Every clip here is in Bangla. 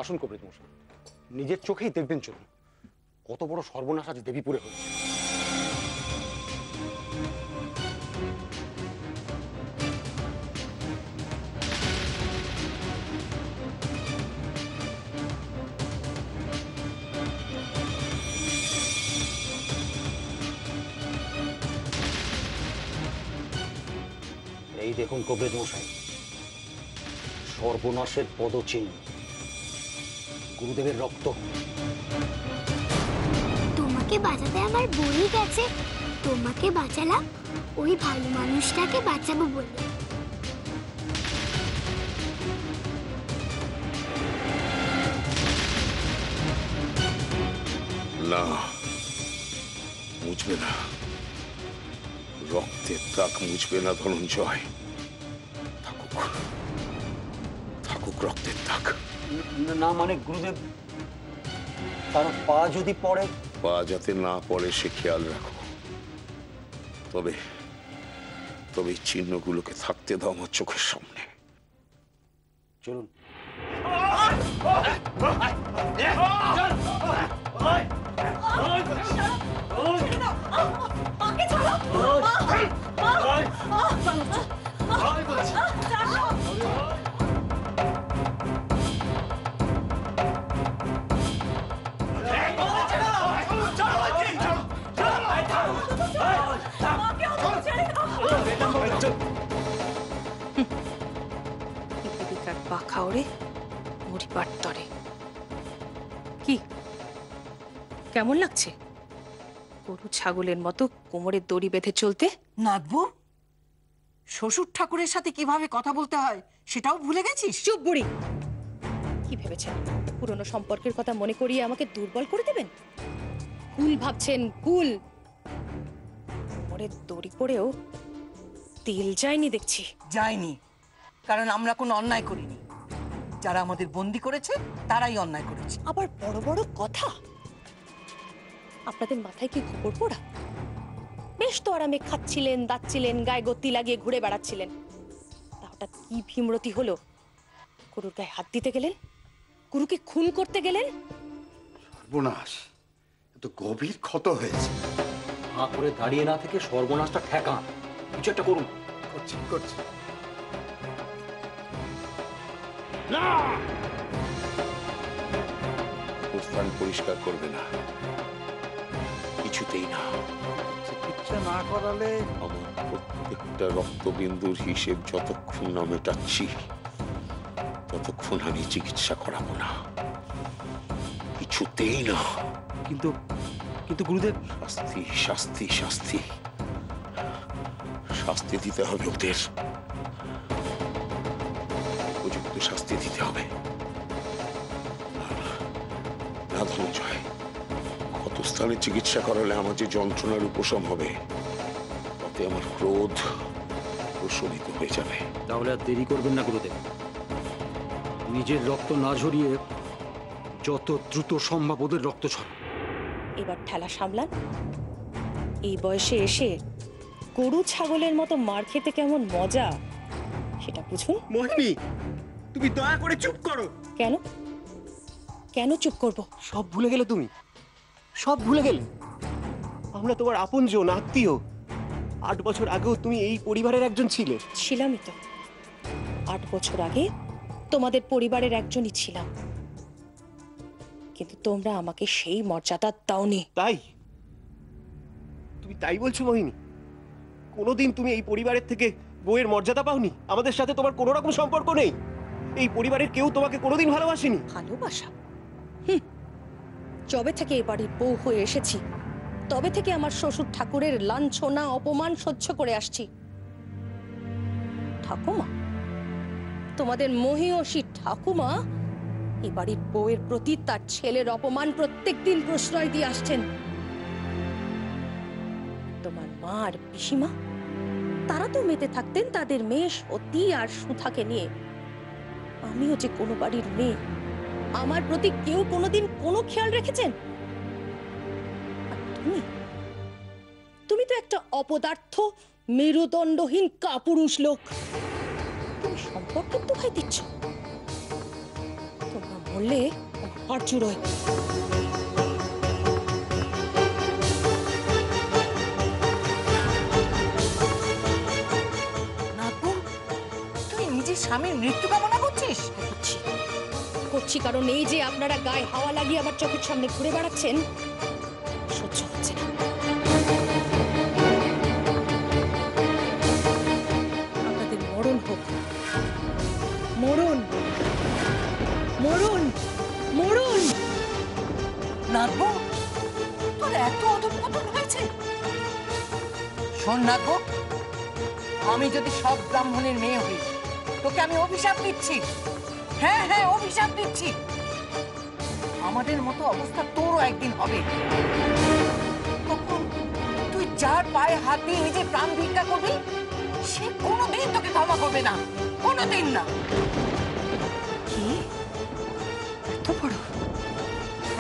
আসুন কবিরাজ মশাই, নিজের চোখেই দেখবেন চলুন কত বড় সর্বনাশ আজ দেবীপুরে হয়েছে। এই দেখুন কবিরাজ মশাই, সর্বনাশের পদচিহ্ন, গুরুদেবের রক্ত। তোমাকে বাঁচাতে আমার বই গেছে, তোমাকে বাঁচালাম ওই ভালো মানুষটাকে বাঁচাবো বলে। না, মুছবে না, রক্তের দাগ মুছবে না ধনঞ্জয়। থাকুক থাকুক রক্তের দাগ। না মানে গুরুদেব, তার পা যদি পড়ে? পা যাতে না পড়ে সে খেয়াল রাখো। তবে তবে চিহ্নগুলোকে থাকতে দাও আমার চোখের সামনে। চলুন। কি কেমন লাগছে গরু ছাগলের মতো কোমরের দড়ি বেঁধে চলতে? নাগবু, শ্বশুর ঠাকুরের সাথে কিভাবে কথা বলতে হয় সেটাও ভুলে গেছিস? চুপ বুড়ি! কি ভেবেছেন পুরনো সম্পর্কের কথা মনে করিয়ে আমাকে দুর্বল করে দেবেন? কুল ভাবছেন কুল? কোমরের দড়ি পড়েও তেল যায়নি দেখছি। যায়নি, কারণ আমরা কোনো অন্যায় করিনি। যারা আমাদের বন্দি করেছে তারাই অন্যায় করেছে। আবার বড় বড় কথা! আপনাদের মাথায় কি খবর পড়া? বেশ তো আরামে খাচ্ছিলেন, দাচ্ছিলেন, গায়ে গতি লাগিয়ে ঘুরে বেড়াচ্ছিলেন। তা হঠাৎ কি ভীমরতি হলো? গুরুর গায়ে হাত দিতে গেলেন, গুরুকে খুন করতে গেলেন। সর্বনাশ, এত গভীর ক্ষত হয়েছে। না করে দাঁড়িয়ে না থেকে সর্বনাশটা ঠেকান, কিছু একটা করুন। করছি করছি। স্থান পরিষ্কার করবে না, কিছুতেই না। চিকিৎসা না করালে আমার প্রত্যেকটা রক্তবিন্দুর হিসেব যতক্ষণ না মেটাচ্ছি ততক্ষণ আমি চিকিৎসা করাবো না, কিছুতেই না। কিন্তু কিন্তু গুরুদেব, শাস্তি শাস্তি শাস্তি শাস্তি দিতে হবে ওদের, উপযুক্ত শাস্তি দিতে হবে। না ধনঞ্জয়, ক্ষত স্থানে চিকিৎসা করালে আমার যে যন্ত্রণার উপশম হবে তাতে আমার ক্রোধ প্রশমিত হয়ে যাবে। তাহলে আর দেরি করবেন না গুরুদেব, নিজের রক্ত না ঝরিয়ে যত দ্রুত সম্ভব ওদের রক্ত ঝরান। এবার ঠেলা সামলান। এই বয়সে এসে গরু ছাগলের মতো মার খেতে কেমন মজা সেটা বুঝুন। মোহিনী, তুমি দয়া করে চুপ করো। কেন কেন চুপ করব? সব ভুলে গেলে তুমি, সব ভুলে গেলে। আমরা তোমার আপনজন, আত্মীয়। 8 বছর আগেও তুমি এই পরিবারের একজন ছিলে। ছিলামই তো। 8 বছর আগে তোমাদের পরিবারের একজনই ছিলাম, কিন্তু তোমরা আমাকে সেই মর্যাদা দাওনি। তাই তুমি তাই বলছো মোহিনী? কোনোদিন তুমি এই পরিবারের থেকে বউয়ের মর্যাদা পাওনি? আমাদের সাথে তোমার কোনো রকম সম্পর্ক নেই? এই পরিবারের কেউ তোমাকে কোনোদিন ভালোবাসেনি? ভালোবাসা? যবে থেকে এ বাড়ির বউ হয়ে এসেছি তবে থেকে আমার শ্বশুর ঠাকুরের লাঞ্ছনা অপমান সহ্য করে আসছি। ঠাকুমা, তোমাদের মহিয়সী ঠাকুমা এ বাড়ির বউয়ের প্রতি তার ছেলের অপমান প্রত্যেকদিন প্রশ্রয় দিয়ে আসছেন। তোমার মা আর পিসিমা তারা তো মেতে থাকতেন তাদের মেয়ে সতী আর সুধাকে নিয়ে। আমিও যে কোনো বাড়ির মেয়ে, আমার প্রতি কেউ কোনোদিন কোনো খেয়াল রেখেছেন? আর তুমি তো একটা অপদার্থ মেরুদণ্ডহীন কাপুরুষ লোক। তুমি সম্পর্কের দোহাই দিচ্ছ? তোমরা বললে হাড় চুড়োয়। তুই নিজের স্বামীর মৃত্যু কামনা করছিস? করছি কারণ এই যে আপনারা গায়ে হাওয়া লাগিয়ে আমার চোখের সামনে ঘুরে বেড়াচ্ছেন, সহ্য হচ্ছে না। আপনাদের মরণ হোক, মরণ মরণ মরণ। নাগবো, তোর এত অধঃপতন হয়েছে? শোন নাগবো, আমি যদি সব ব্রাহ্মণের মেয়ে হই, তোকে আমি অভিশাপ দিচ্ছি। হ্যাঁ হ্যাঁ, অভিশাপ দিচ্ছি। আমাদের মতো অবস্থা তোরও একদিন হবে। তখন তুই যার পায়ে হাত দিয়ে নিজে প্রাণ ভিক্ষা করবি, সে কোনোদিন তোকে ক্ষমা করবে না, কোনোদিন না। কি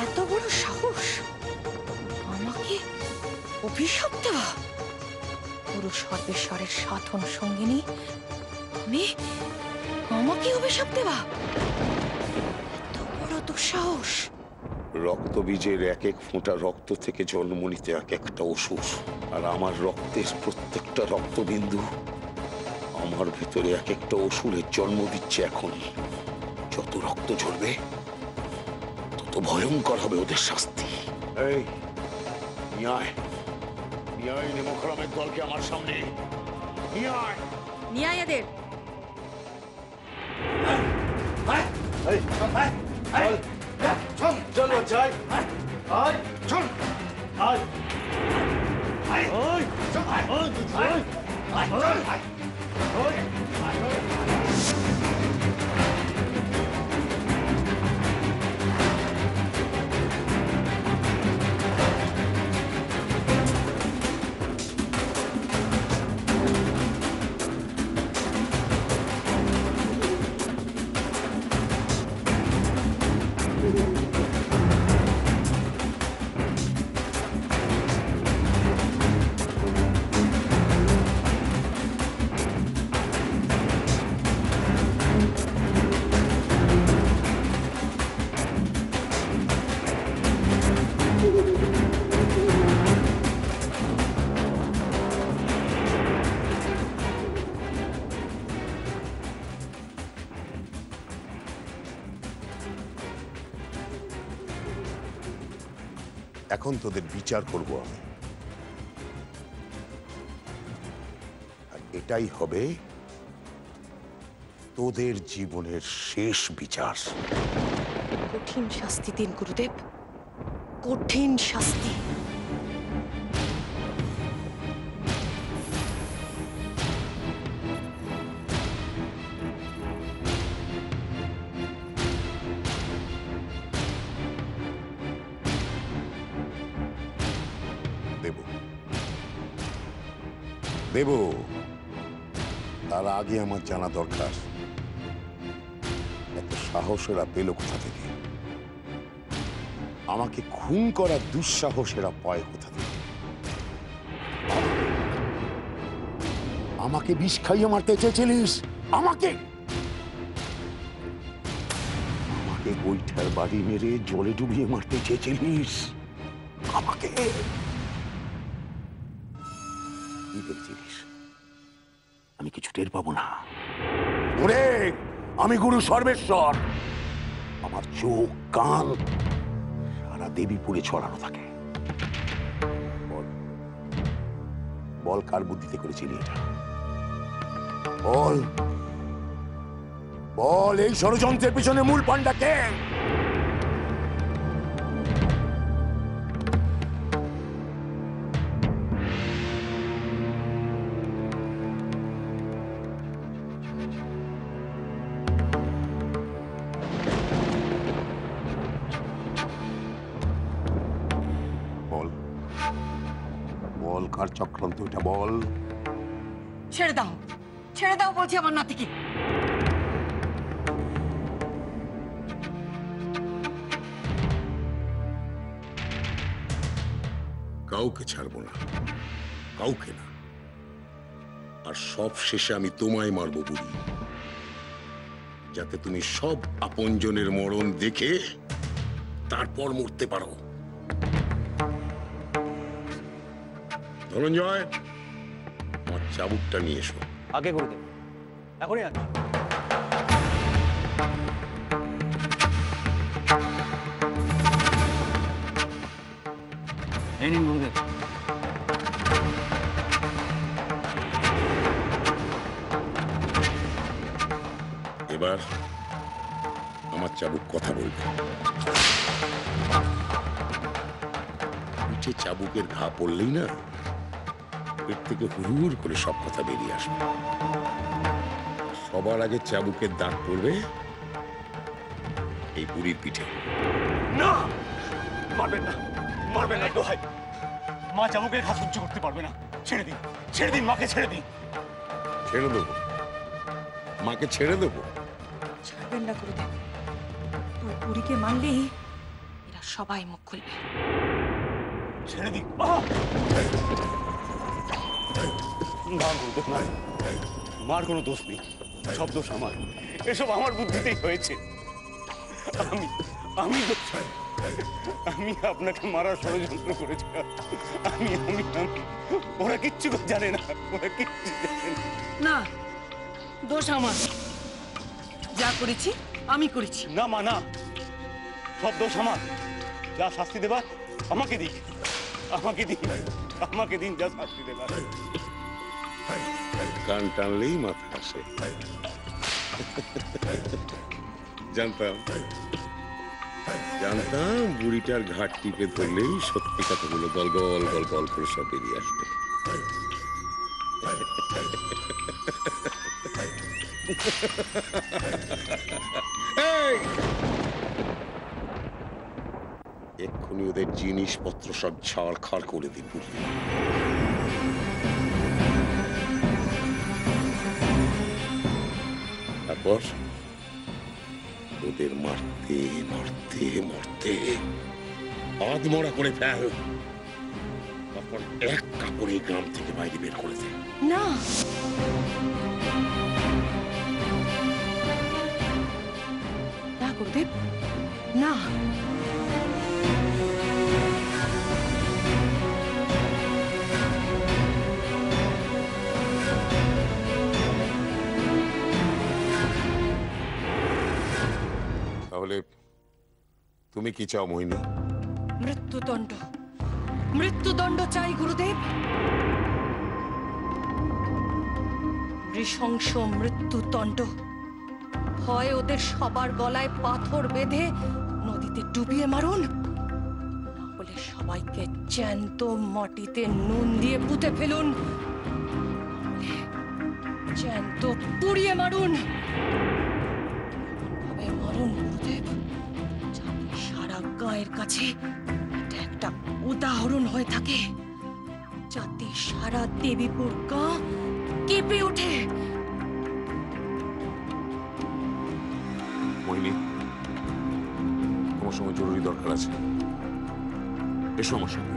এত বড় সাহস আমাকে অভিশাপ দেওয়া? পুরো সর্বেশ্বরের সাধন সঙ্গিনী তুমি আমাকে অভিশাপ দেওয়া? এত বড় দুঃসাহস! রক্তবীজের এক এক ফোঁটা রক্ত থেকে জন্ম নিতে এক একটা অসুর, আর আমার রক্তের প্রত্যেকটা রক্তবিন্দু আমার ভিতরে এক একটা অসুরের জন্ম দিচ্ছে। এখন যত রক্ত ঝরবে তত ভয়ঙ্কর হবে ওদের শাস্তি। এই নিয়ে আয় নেমখরামের দলকে আমার সামনে নিয়ে আয়। নিয়ায়াদের চলো যাই। চল এখন তোদের বিচার করব আমি, আর এটাই হবে তোদের জীবনের শেষ বিচার। কঠিন শাস্তি দিন গুরুদেব, কঠিন শাস্তি। দেব, তার আগে আমার জানা দরকার এত সাহসেরা পেল কোথা থেকে, আমাকে খুন করার দুঃসাহসেরা পায় কোথা থেকে, আমাকে বিষ খাইয়ে মারতে চেয়েছিলিস, আমাকে বৈঠার বাড়ি মেরে জলে ডুবিয়ে মারতে চেয়েছিলিস, আমাকে কি দেখছিলিস? আমি কিছু টের পাবো না? ওরে, আমি গুরু সর্বেশ্বর, আমার চোখ কান সারা দেবীপুরে ছড়ানো থাকে। বল কার বুদ্ধিতে করেছিলি এটা? বল বল, এই ষড়যন্ত্রের পিছনে মূল পান্ডা কে? কার চক্রান্ত এটা বল। ছেড়ে দাও বলছি আমার নাতিকে। কাউকে ছাড়বো না, কাউকে না। আর সব শেষে আমি তোমায় মারবো বুড়ি, যাতে তুমি সব আপনজনের মরণ দেখে তারপর মরতে পারো। ধনঞ্জয়, আমার চাবুকটা নিয়ে এসো। আগে গুরুদেব, এখনই আগে। এই নিন গুরুদেব। এবার আমার চাবুক কথা বলবে। পিঠে চাবুকের ঘা পড়লেই না এর থেকে হুড় করে সব কথা বেরিয়ে আসবে। সবার আগে চাবুকের দাগ পড়বে এই বুড়ির পিঠে। না, মারবেন না, মারবেন না দোহাই। মা চাবুকের ঘা সহ্য করতে পারবে না। ছেড়ে দিন, ছেড়ে দিন, মাকে ছেড়ে দিন। ছেড়ে দেবো, মাকে ছেড়ে দেবো। ছাড়বেন না গুরুদেব, ওই বুড়িকে মানলেই এরা সবাই মুখ খুলবে। ছেড়ে দিন। না গুরুদেব, না, মার কোনো দোষ নেই, সব দোষ আমার। এসব আমার বুদ্ধিতেই হয়েছে। আমি আমি আপনাকে মারার ষড়যন্ত্র করেছিলাম। আমি আমি আমি ওরা কিচ্ছু জানে না, ওরা কিচ্ছু জানে না। না, দোষ আমার। যা করেছি আমি করেছি। না মা, না, সব দোষ আমার। যা শাস্তি দেবার আমাকে দিন, আমাকে দিন, আমাকে দিন, যা শাস্তি দেবার। কান টানলেই মাথা আসে। জানতাম জানতাম বুড়িটার ঘাট টিপে ধরলেই সত্যি কথাগুলো গল গল গল করে সব বেরিয়ে আসবে। এই! এক্ষুনি ওদের জিনিসপত্র সব ছাড়খাড় করে দিই বুড়ি। তারপর ওদের মারতে মারতে মারতে আধমরা করে ফেল। তারপর এক কাপড়ে গ্রাম থেকে বাইরে বের করে দে। না, না গুরুদেব, না। তাহলে তুমি কি চাও মোহিনী? মৃত্যুদণ্ড, মৃত্যুদণ্ড চাই গুরুদেব। নৃশংস মৃত্যুদণ্ড। হয় ওদের সবার গলায় পাথর বেঁধে নদীতে ডুবিয়ে মারুন, না হলে সবাইকে জ্যান্ত মাটিতে নুন দিয়ে পুঁতে ফেলুন, জ্যান্ত পুড়িয়ে মারুন। ভাবে মারুন গুরুদেব, যাতে সারা গায়ের কাছে এটা একটা উদাহরণ হয়ে থাকে, যাতে সারা দেবীপুর গা কেঁপে ওঠে। মোহিনী, তোমার সঙ্গে জরুরি দরকার আছে, এসো আমার সঙ্গে।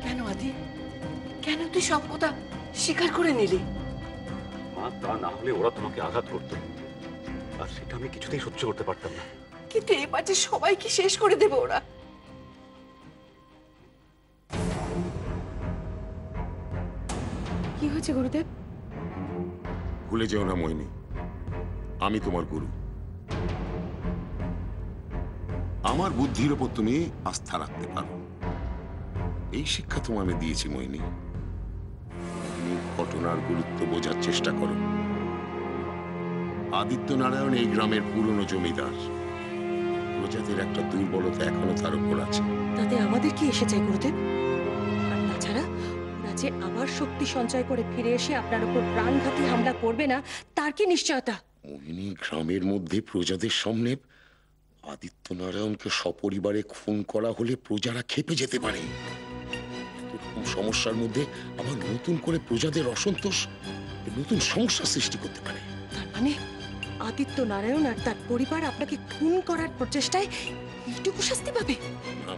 কেন আদি, কেন তুই সব কথা স্বীকার করে নিলি? মা, তা না হলে ওরা তোমাকে আঘাত করতো, আর সেটা আমি কিছুতেই সহ্য করতে পারতাম না। কিন্তু এবার যে সবাইকে শেষ করে দেবে ওরা। কি হয়েছে গুরুদেব? ভুলে যেও না মোহিনী, আমি তোমার গুরু। আমার বুদ্ধির উপর তুমি আস্থা রাখতে পারো, এই শিক্ষা তোমায় আমি দিয়েছি মোহিনী। তুমি ঘটনার গুরুত্ব বোঝার চেষ্টা করো। আদিত্য নারায়ণ এই গ্রামের পুরনো জমিদার। প্রজাতির একটা দুর্বলতা এখনো তার উপর আছে। তাতে আমাদের কি এসে যায় গুরুদেব? আর তাছাড়া ওরা যে আবার শক্তি সঞ্চয় করে ফিরে এসে আপনার উপর প্রাণঘাতী হামলা করবে না, তার কি নিশ্চয়তা? মোহিনী, গ্রামের মধ্যে প্রজাদের সামনে আদিত্যনারায়ণকে সপরিবারে খুন করা হলে প্রজারা খেপে যেতে পারে। এরকম সমস্যার মধ্যে আবার নতুন করে প্রজাদের অসন্তোষ নতুন সমস্যা সৃষ্টি করতে পারে। তার মানে আদিত্য নারায়ণ আর তার পরিবার আপনাকে খুন করার প্রচেষ্টায় এইটুকু শাস্তি পাবে? না,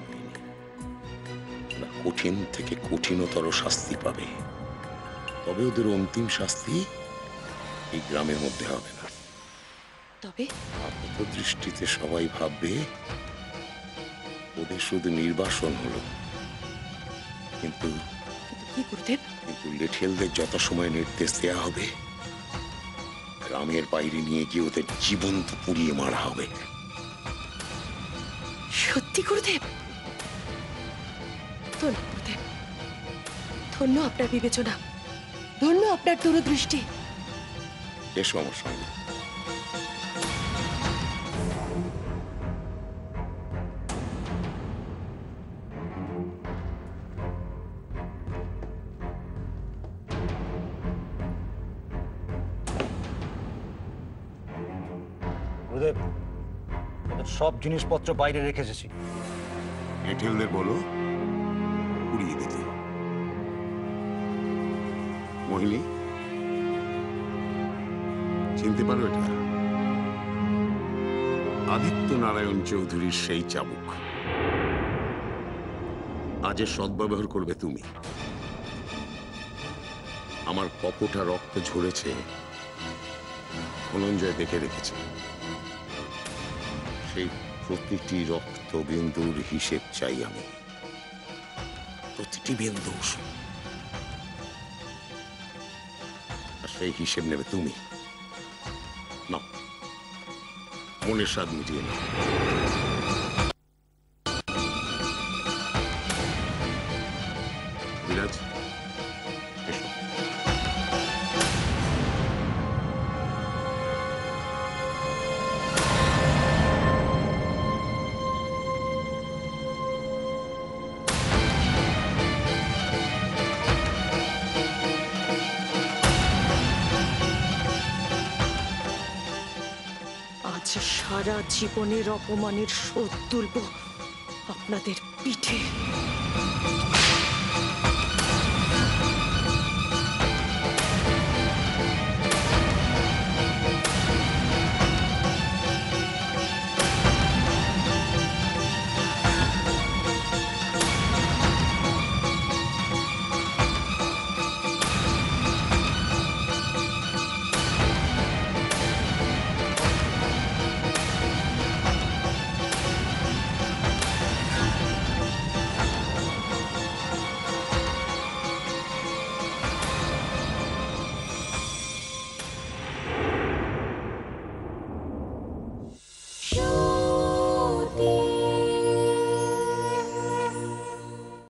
ওরা কঠিন থেকে কঠিনতর শাস্তি পাবে, তবে ওদের অন্তিম শাস্তি এই গ্রামের মধ্যে হবে না। তবে আপাত দৃষ্টিতে সবাই ভাববে ওদের শুধু নির্বাসন হলো, কিন্তু কি গুরুদেব? লেঠেলদের যথাসময় নির্দেশ দেয়া হবে গ্রামের বাইরে নিয়ে গিয়ে ওদের জীবন্ত পুড়িয়ে মারা হবে। সত্যি গুরুদেব? ধন্য গুরুদেব, ধন্য আপনার বিবেচনা, ধন্য আপনার দূরদৃষ্টি। এসো আমার সঙ্গে। গুরুদেব, ওদের সব জিনিসপত্র বাইরে রেখে এসেছি। লেঠেলদের বলো পুড়িয়ে দিতে। মোহিনী, চিনতে পারো এটা? আদিত্য নারায়ণ চৌধুরীর সেই চাবুক। আজের সদ্ব্যবহার করবে তুমি। আমার কপটা রক্ত ঝরেছে, ধনঞ্জয় দেখে রেখেছে। সেই প্রতিটি রক্তবিন্দুর হিসেব চাই আমি, প্রতিটি বিন্দু। আর সেই হিসেব নেবে তুমি। না, মনের স্বাদ মিটিয়ে না। বিরাজ, এসো। আজ সারা জীবনের অপমানের শোধ তুলব আপনাদের পিঠে।